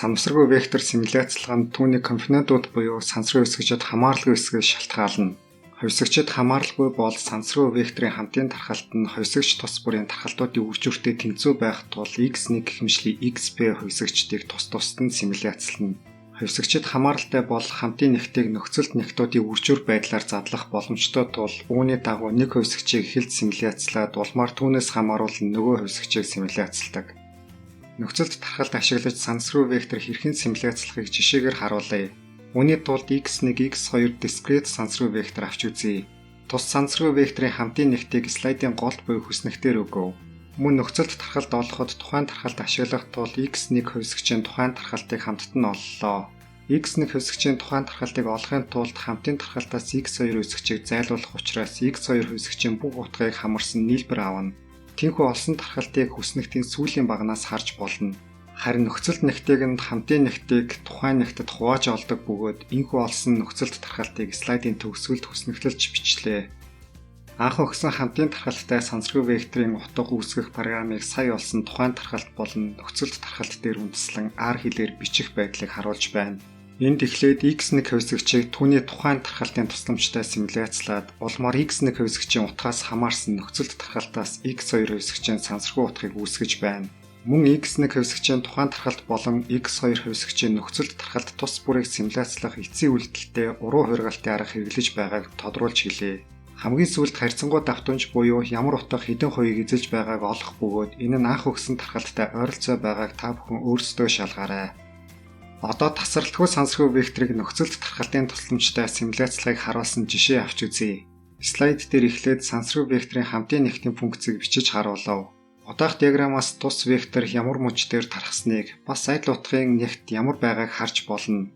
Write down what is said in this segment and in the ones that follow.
Санамсаргүй вектор симуляцлага нь түүний компонентууд буюу сансрын хэсэгчид хамааралгүй хэсгээс шалтгаална. Хувьсгчид хамааралгүй бол сансрын векторын хамтын тархалт нь хувьсгч тус бүрийн тархалтуудын үржүүртэй тэнцүү байх тул x1 гихмичлэн xp хувьсгчдийг тус тусад нь симуляцлана. Хувьсгчид хамааралтай бол хамтын нэгтийг нөхцөлт нэгтүүдийн үржүүр байдлаар задлах боломжтой тул үүний дагуу нэг хувьсгчийг эхэлж симуляцлаад улмаар түүнээс хамааруулан нөгөө хувьсгчийг симуляцладаг. Нөхцөлт тархалт ашиглаж сансрын вектор хэрхэн симуляцлахыг жишээгээр харуулъя. Үүний тулд x1, x2 дискрет сансрын вектор авч үзье. Тус сансрын векторын хамтын нэгтийг слайдын голд буюу хүснэгтээр өгөв. Мөн нөхцөлт тархалт олоход тухайн тархалт ашиглах тул x1 хувьсгчийн тухайн тархалтыг хамтд нь оллоо. x1 хувьсгчийн тухайн тархалтыг олохын тулд хамтын тархалтаас x2 хувьсгчийг зайлуулах учраас x2 хувьсгчийн бүх утгыг хамарсан нийлбэр авна. Тинхүү олсон тархалтыг хүснэгтийн сүүлийн багнаас харж болно. Харин нөхцөлт нэгтийг нь хамтын нэгтийг тухайн нэгтэд хувааж олдог бөгөөд энэхүү олсон нөхцөлт тархалтыг слайдын төгсгөлд хүснэгтэлж бичлээ. Анх өгсөн хамтын тархалттай сансрын векторын утга үүсгэх программыг сая олсон тухайн тархалт болон нөхцөлт тархалт дээр үндэслэн R хэлээр бичих байдлыг харуулж байна. Энд эхлээд x1 хувьсгчийг түүний тухайн тархалтын тусламжтай симуляцлаад улмаар x1 хувьсгчийн утгаас хамаарсан нөхцөлт тархалтаас x2 хувьсгчийн сансргүй утгыг үүсгэж байна. Мөн x1 хувьсгчийн тухайн тархалт болон x2 хувьсгчийн нөхцөлт тархалт тус бүрийг симуляцлах эцсийн үйлдэлтэй уруу хуургалтын арга хэрэглэж байгааг тодруулж хэлье. Хамгийн сүүлд харьцангуй давтамж буюу ямар утга хэдэн хувийг эзэлж байгааг олох бөгөөд энэ нь анх өгсөн тархалттай ойролцоо байгааг та бүхэн өөрсдөө шалгаарай. Одоо тасралтгүй сансрын векторыг нөхцөлт тархалтын тусламжтай симуляцлагыг харуулсан жишээ авч үзье. Слайд дээр эхлээд сансрын векторын хамтын нэгтийн функцийг бичиж харуулав. Удаах диаграммаас тус вектор ямар мөч дээр тархсныг бас адил утгын нэгт ямар байгааг харж болно.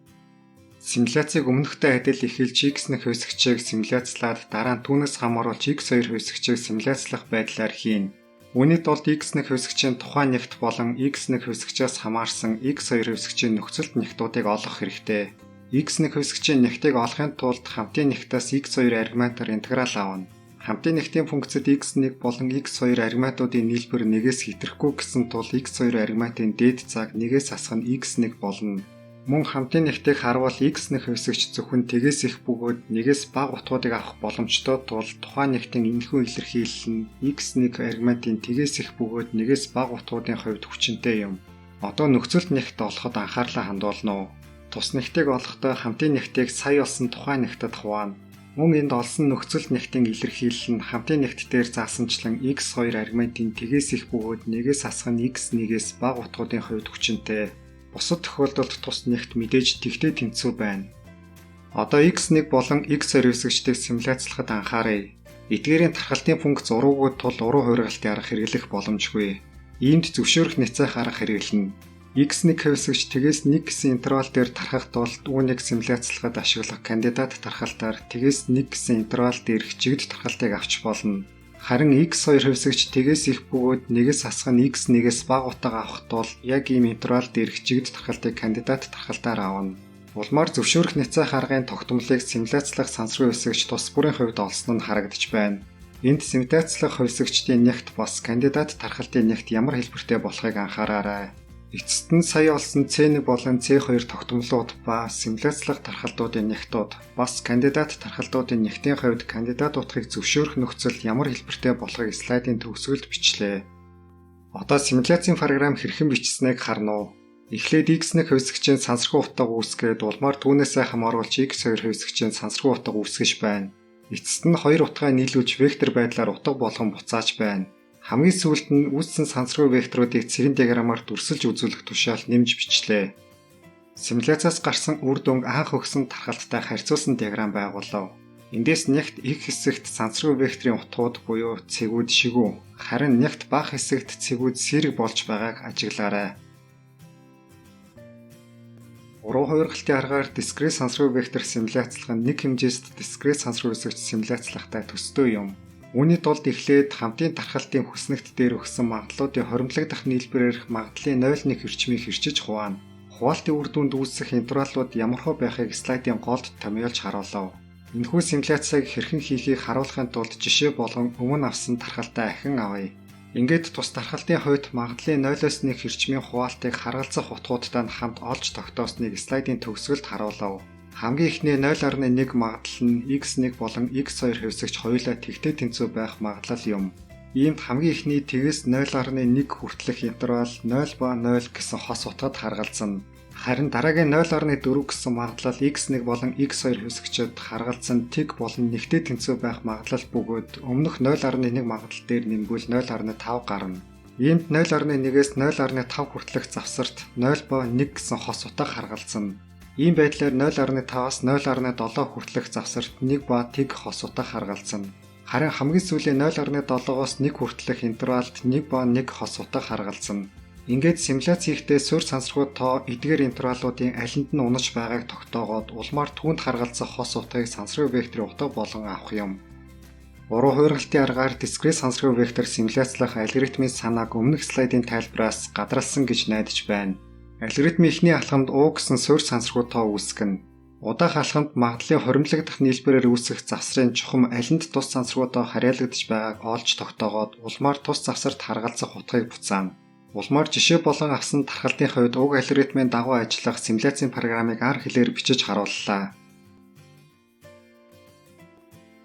Симуляцийг өмнөхтэй адил эхэлж x1 хувьсгчийг симуляцлаад дараа нь түүнээс хамааруулж x2 хувьсгчийг симуляцлах байдлаар хийн. Үүний тулд x1 хувьсгчийн тухайн нэгт болон x1 хувьсгчаас хамаарсан x2 хувьсгчийн нөхцөлт нэгтүүдийг олох хэрэгтэй. x1 хувьсгчийн нэгтийг олохын тулд хамтын нэгтээс x2 аргументаар интеграл авна. Хамтын нэгтийн функцид x1 болон x2 аргументуудын нийлбэр нэгээс хэтрэхгүй гэсэн тул x2 аргументын дээд цаг нэгээс асах нь x1 болно. Мөн хамтын нэгтийг харуул x1 хувьсгч зөвхөн тэгээс их бөгөөд нэгээс бага утгуудыг авах боломжтой тул тухайн нэгтийн энэхүү илэрхийлэл нь x1 аргументын тэгээс их бөгөөд нэгээс бага утгуудын хувьд хүчинтэй юм. Одоо нөхцөлт нэгт олоход анхаарлаа хандуулна уу? Тус нэгтийг олохдоо хамтын нэгтийг сая олсон тухайн нэгтэд хуваана. Мөн энд олсон нөхцөлт нэгтийн илэрхийлэл нь хамтын нэгт дээр заасанчлан x2 аргументын тэгээс их бөгөөд нэгээс асах нь x1-ээс бага утгуудын хувьд хүчинтэй. Бусад тохиолдолд тус нэгт мэдээж тэгтэй тэнцүү байна. Одоо x1 болон x2 хувьсгчдийг симуляцлахад анхаарай. Эдгээрийн тархалтын функц уруугүй тул уруу хуургалтын арга хэрэглэх боломжгүй. Иймд зөвшөөрөх няцаах арга хэрэглэнэ. x1 хувьсгч тэгээс 1 гэсэн интервал дээр тархах тулд үүнийг симуляцлахад ашиглах кандидат тархалтаар тэгээс 1 гэсэн интервал дээрх жигд тархалтыг авч болно. Харин x2 хувьсгч тэгээс их бөгөөд нэгээс асах нь x1-ээс бага утга авах тул яг ийм интервал дээрх жигд тархалтыг кандидат тархалтаар авна. Улмаар зөвшөөрөх няцаах аргын тогтмолыг симуляцлах сансрын хувьсгч тус бүрийн хувьд олсон нь харагдаж байна. Энд симуляцлах хувьсгчдийн нэгт бас кандидат тархалтын нэгт ямар хэлбэртэй болохыг анхаараарай. Эцэст нь сая олсон C1 болон C2 тогтмолууд ба симуляцлах тархалтуудын нэгтүүд бас кандидат тархалтуудын нэгтийн хувьд кандидат утгыг зөвшөөрөх нөхцөл ямар хэлбэртэй болохыг слайдын төгсгөлд бичлээ. Одоо симуляцийн програм хэрхэн бичсэнийг харна уу? Эхлээд x1 хувьсгчийн сансргүй утга үүсгээд улмаар түүнээсээ хамааруулж x2 хувьсгчийн сансргүй утга үүсгэж байна. Эцэст нь хоёр утгаа нийлүүлж вектор байдлаар утга болгон буцааж байна. Хамгийн сүүлд нь үүссэн сансргүй векторуудыг цэгэн диаграммаар дүрсэлж үзүүлэх тушаал нэмж бичлээ. Симуляцаас гарсан үр дүнг анх өгсөн тархалттай харьцуулсан диаграмм байгуулав. Эндээс нэгт их хэсэгт сансргүй векторын утгууд буюу цэгүүд шигүү, харин нэгт бага хэсэгт цэгүүд сэрэг болж байгааг ажиглаарай. Уруу хуургалтын аргаар дискрет сансргүй вектор симуляцлах нь нэг хэмжээст дискрет сансргүй хэсэгт симуляцлахтай төстэй юм. Үүний тулд эхлээд хамтын тархалтын хүснэгт дээр өгсөн магадлалуудын хоримтлагдах нийлбэрээр магадлалын 0.1 эрчмийг хэрчиж хуваана. Хуваалтын үр дүнд үүсэх интервалууд ямархуу байхыг слайдын голд томьёолж харуулав. Энэхүү симуляцийг хэрхэн хийхийг харуулахын тулд жишээ болгон өмнө авсан тархалтай ахин авъя. Ингээд тус дархалтын хувьд магадлалын 0-1 хэрчмийн хуваалтыг харгалзах утгуудтай нь хамт олж тогтоосныг слайдын төгсгөлд харуулав. Хамгийн эхний 0.1 магадлал нь x1 болон x2 хэвсэгч хоёулаа тэгтэй тэнцүү байх магадлал юм. Иймд хамгийн эхний тэгээс 0.1 хүртэлх интервал 0 ба 0 гэсэн хос утгад харгалзана. Харин дараагийн 0.4 гэсэн магадлал x1 болон x2 хэвсэгчид харгалзан тэг болон нэгтэй тэнцүү байх магадлал бөгөөд өмнөх 0.1 магадлал дээр нэмгүүл 0.5 гарна. Иймд 0.1-ээс 0.5 хүртэлх завсарт 0 ба 1 гэсэн хос утга харгалзана. Ийм байдлаар 0.5-аас 0.7 хүртэлх завсарт 1 ба тэг хос утга харгалзана. Харин хамгийн сүүлийн 0.7-оос 1 хүртэлх интервалд 1 ба 1 хос утга харгалзана. Ингээд симуляц хийхдээ суурь сансрагууд тоо эдгээр интервалуудын алинд нь унаж байгааг тогтоогоод улмаар түүнд харгалзах хос утгыг сансрын векторын утга болон авах юм. Уруу хуургалтын аргаар дискрет сансрын вектор симуляцлах алгоритмын санааг өмнөх слайдын тайлбараас гадралсан гэж найдаж байна. Алгоритмын эхний алхамд U гэсэн суурь сансрагууд тоо үүсгэнэ. Удаах алхамд магадлалын хоримтлагдах нийлбэрээр үүсэх завсрын чухам алинд тус сансрагуудаа харьяалагдж байгааг олж тогтоогоод улмаар тус завсарт харгалзах утгыг буцаана. Улмаар жишээ болон авсан тархалтын хувьд уг алгоритмын дагуу ажиллах симуляцийн программыг ар хэлээр бичиж харууллаа.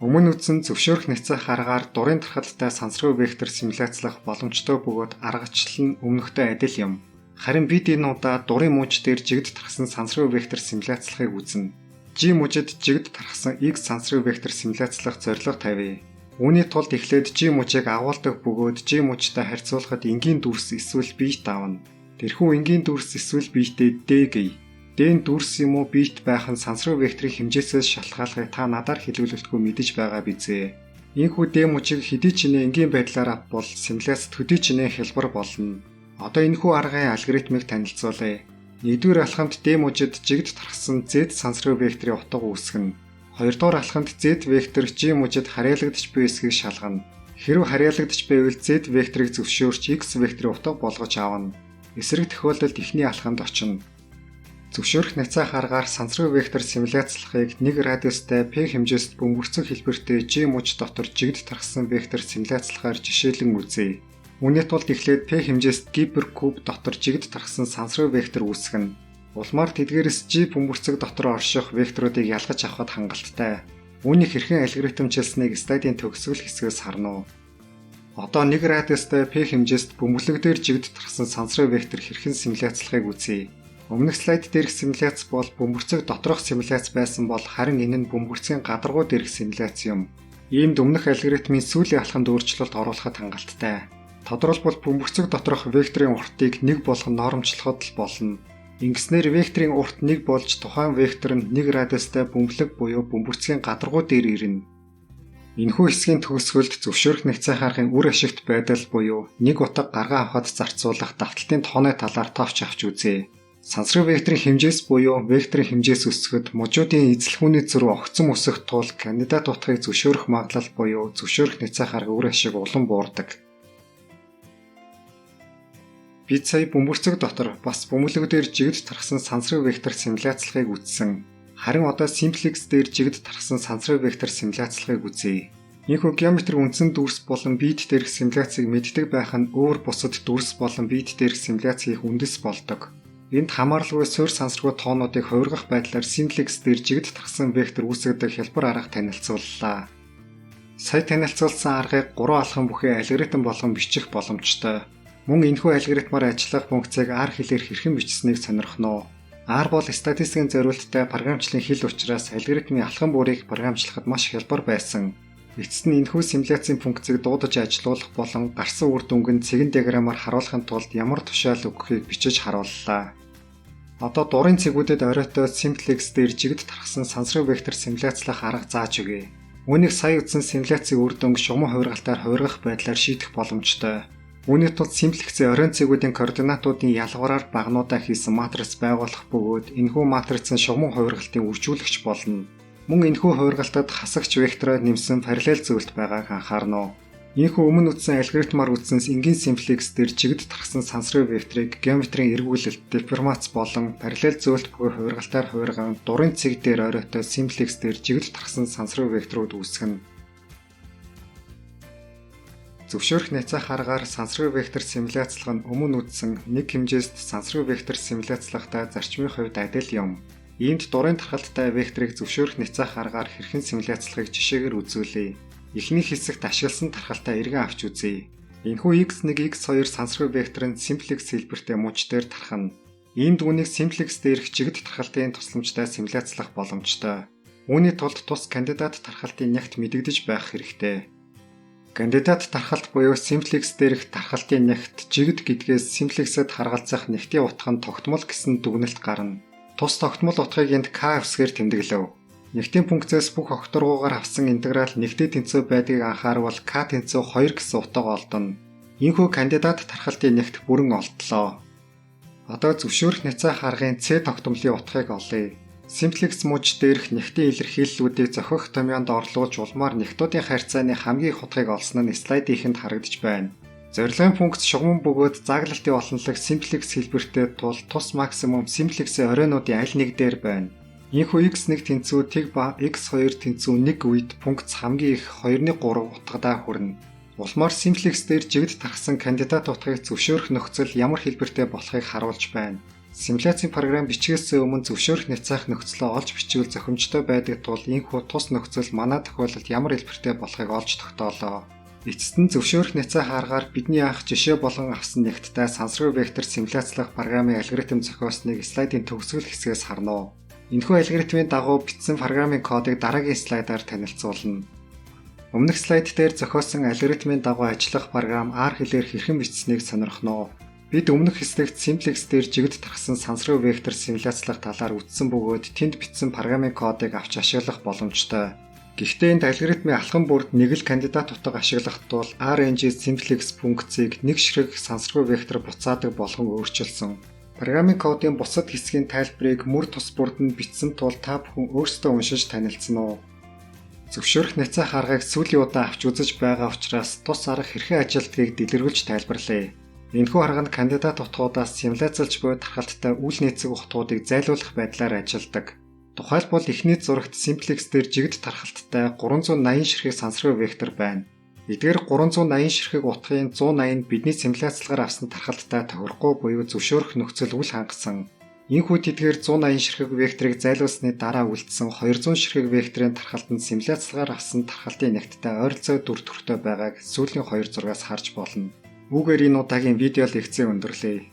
Өмнө үзсэн зөвшөөрөх няцах аргаар дурын тархалтай сансрын вектор симуляцлах боломжтой бөгөөд аргачлал нь өмнөхтэй адил юм. Харин бид энэ удаа дурын мууч дээр жигд тархсан сансрын вектор симуляцлахыг үзнэ. G мужид жигд тархсан X сансрын вектор симуляцлах зорилго тавья. Үүний тулд эхлээд G мужийг агуулдаг бөгөөд G мужтай харьцуулахад энгийн дүрс эсвэл биет авна. Тэрхүү энгийн дүрс эсвэл биетэй D гэе. D-ийн дүрс юм уу биет байх нь сансрын векторын хэмжээсээс шалтгаалахыг та надаар хэлүүлэлтгүй мэдэж байгаа бизээ. Ийхүү D мужийг хэдий ч энгийн байдлаар авбал симуляц төдий ч хялбар болно. Одоо энэхүү аргын алгоритмыг танилцуулъя. Нэгдүгээр алхамд D мужид жигд тархсан Z сансрын векторын утга үүсгэнэ. Хоёрдугаар алхамд Z вектор G мужид харьяалагдж буй эсгийг шалгана. Хэрв харьяалагдж байвал Z векторыг зөвшөөрч X векторын утга болгож авна. Эсрэг тохиолдолд эхний алхамд очино. Зөвшөөрөх няцаах аргаар сансрын вектор симуляцлахыг 1 радиустай P хэмжээст бөмбөрцөг хэлбэртэй G муж дотор жигд тархсан вектор симуляцлахаар жишээлэн үзье. Үүний тулд эхлээд P хэмжээст гиперкуб дотор жигд тархсан сансрын вектор үүсгэнэ. Улмаар тэдгээрээс G бөмбөрцөг дотор орших векторуудыг ялгаж авахд хангалттай. Үүнийг хэрхэн алгоритмчилсныг слайдын төгсгөл хэсгээс харна уу. Одоо 1 радиустай P хэмжээст бөмбөрлөгдөр жигд тархсан сансрын вектор хэрхэн симуляцлахыг үзье. Өмнөх слайд дээрх симуляц бол бөмбөрцөг доторх симуляц байсан бол харин энэ нь бөмбөрцгийн гадаргуу дээрх симуляц юм. Иймд өмнөх алгоритмын сүүлийн алхамд өөрчлөлт оруулахад хангалттай. Тодорхойлбол бөмбөрцөг доторх векторын уртыг 1 болгон норомжлоход л болно. Ингэснээр векторын урт 1 болж тухайн вектор нь 1 радиустай бөмбөлөг буюу бөмбөрцгийн гадаргуу дээр ирнэ. Энэхүү хэсгийн төгсгөлд зөвшөөрөх няцаах аргын үр ашигт байдал буюу 1 утга гаргаа авахд зарцуулах давталтын тооны талаар товч авч үзье. Сансрын векторын хэмжээс буюу векторын хэмжээс өсгөхөд мужуудын эзлэхүүний зөрүү огцом өсөх тул кандидат утгыг зөвшөөрөх магадлал буюу зөвшөөрөх няцаах арга үр ашиг улам буурдаг. Бид сая бөмбөрцөг дотор бас бөмбөлөгдөр жигд тархсан сансрын вектор симуляцлахыг үзсэн. Харин одоо Simplex дээр жигд тархсан сансрын вектор симуляцлахыг үзье. Ийхүү геометрийн үндсэн дүрс болон бит дээрх симуляцийг мэддэг байх нь өөр бусад дүрс болон бит дээрх симуляц хийх үндэс болдог. Энд хамааралгүй суурь сансрагууд тоонуудыг хувиргах байдлаар Simplex дээр жигд тархсан вектор үүсгдэг хялбар арга танилцууллаа. Сая танилцуулсан аргыг 3 алхам бүхий алгоритм болгон бичих боломжтой. Мөн энэхүү алгоритмаар ажиллах функцийг R хэлээр хэрхэн бичсэнийг сонирхно уу? R бол статистикийн зориулттай програмчлалын хэл учраас алгоритмын алхам бүрийг програмчлахад маш хялбар байсан. Эцэст нь энэхүү симуляцийн функцийг дуудаж ажилуулах болон гарсан үр дүнг нь цэгэн диаграмаар харуулахын тулд ямар тушаал өгөхийг бичиж харууллаа. Одоо дурын цэгүүдэд оройтой Simplex дээр жигд тархсан сансрын вектор симуляцлах арга зааж өгье. Үүнийг сая үзсэн симуляцийн үр дүнг шугам хувиргалтаар хувиргах байдлаар шийдэх боломжтой. Үүний тулд Simplex-ийн оройн цэгүүдийн координатуудын ялгуураар багнуудаа хийсэн матриц байгуулах бөгөөд энэхүү матрицын шугам хувиргалтын үржүүлэгч болно. Мөн энэхүү хувиргалтад хасагч вектороо нэмсэн параллел зөвлөлт байгааг анхаарна уу. Ийхүү өмнө үзсэн алгоритмаар үзсэн энгийн Simplex дээр жигд тархсан сансрын векторыг геометрийн эргүүлэлт, деформац болон параллел зөвлөлт буюу хувиргалтаар хувиргаан дурын цэг дээр оройтой Simplex дээр жигд тархсан сансрын векторууд үүсгэнэ. Зөвшөөрөх няцаах аргаар сансрын вектор симуляцлага нь өмнө үзсэн нэг хэмжээст сансрын вектор симуляцлагатай зарчмын хувьд адил юм. Иймд дурын тархалттай векторыг зөвшөөрөх няцаах аргаар хэрхэн симуляцлагыг жишээгээр үзүүлье. Эхний хэсэгт ашигласан тархалтаа эргэн авч үзье. Энэхүү x1, x2 сансрын вектор нь simplex хэлбэртэй мууч дээр тархана. Ийм дүнийг simplex дээрх жигд тархалтын тусламжтай симуляцлах боломжтой. Үүний тулд тус кандидат тархалтын нягт мэдэгдэж байх хэрэгтэй. Кандидат тархалт буюу simplex дээрх тархалтын нягт жигд гэдгээс simplex-д харгалзах нягтын утга нь тогтмол гэсэн дүгнэлт гарна. Тус тогтмол утгыг энд k хэсгээр тэмдэглэв. Нягтын функцээс бүх огторгуугаар авсан интеграл нягтын тэнцүү байдгийг анхаарвал k тэнцүү 2 гэсэн утга олдоно. Ийхүү кандидат тархалтын нягт бүрэн олдлоо. Одоо зөвшөөрөх няцаах аргын c тогтмолын утгыг олъё. Simplex мууч дээрх нягтын илэрхийллүүдийг зохих томьёонд орлуулж улмаар нягтуудын харьцааны хамгийн их утгыг олсон нь слайдынхэнд харагдаж байна. Зорилгын функц шугам бөгөөд зааглалтын олонлог simplex хэлбэртэй тул тус максимум simplex-ийн оройнуудын аль нэг дээр байна. Ийхүү x1 тэнцүү тэг ба x2 тэнцүү 1 үед функц хамгийн их 2-3 утгадаа хүрнэ. Улмаар simplex дээр жигд тархсан кандидат утгыг зөвшөөрөх нөхцөл ямар хэлбэртэй болохыг харуулж байна. Симуляцийн програм бичгээс өмнө зөвшөөрөх няцаах нөхцөлөө олж бичвэл зохимжтой байдаг тул ийхүү тус нөхцөл манай тохиолдолд ямар хэлбэртэй болохыг олж тогтоолоо. Эцэст нь зөвшөөрөх няцаах аргаар бидний анх жишээ болгон авсан нягттай сансрын вектор симуляцлах програмын алгоритм зохиосныг слайдын төгсгөл хэсгээс харна уу. Энэхүү алгоритмын дагуу бичсэн програмын кодыг дараагийн слайдаар танилцуулна. Өмнөх слайд дээр зохиосон алгоритмын дагуу ажиллах програм R хэлээр хэрхэн бичсэнийг сонирхно уу. Бид өмнөх хэсэгт simplex дээр жигд тархсан сансрын вектор симуляцлах талаар үздсэн бөгөөд тэнд бичсэн програмын кодыг авч ашиглах боломжтой. Гэхдээ энэ алгоритмын алхам бүрд нэг л кандидат утга ашиглах тул RNG simplex функцийг нэг ширхэг сансрын вектор буцаадаг болгон өөрчилсөн. Програмын кодын бусад хэсгийн тайлбарыг мөр тус бүрд нь бичсэн тул та бүхэн өөрсдөө уншиж танилцсан уу? Зөвшөөрөх няцаах аргыг сүүлийн удаа авч үзэж байгаа учраас тус арга хэрхэн ажилдгийг дэлгэрүүлж тайлбарлая. Энэхүү арга нь кандидат утгуудаас симуляцлж буй тархалттай үл нийцэх утгуудыг зайлуулах байдлаар ажилладаг. Тухайлбал эхний зурагт simplex дээр жигд тархалттай 380 ширхэг сансрын вектор байна. Эдгээр 380 ширхэг утгын 180 нь бидний симуляцлагаар авсан тархалттай тохирохгүй буюу зөвшөөрөх нөхцөл үл хангасан. Ийхүү тэдгээр 180 ширхэг векторыг зайлуулсны дараа үлдсэн 200 ширхэг векторын тархалт нь симуляцлагаар авсан тархалтын нягттай ойролцоо дүр төрхтэй байгааг сүүлийн 2 зургаас харж болно. Үүгээр энэ удаагийн видео лекцээ өндөрлөе.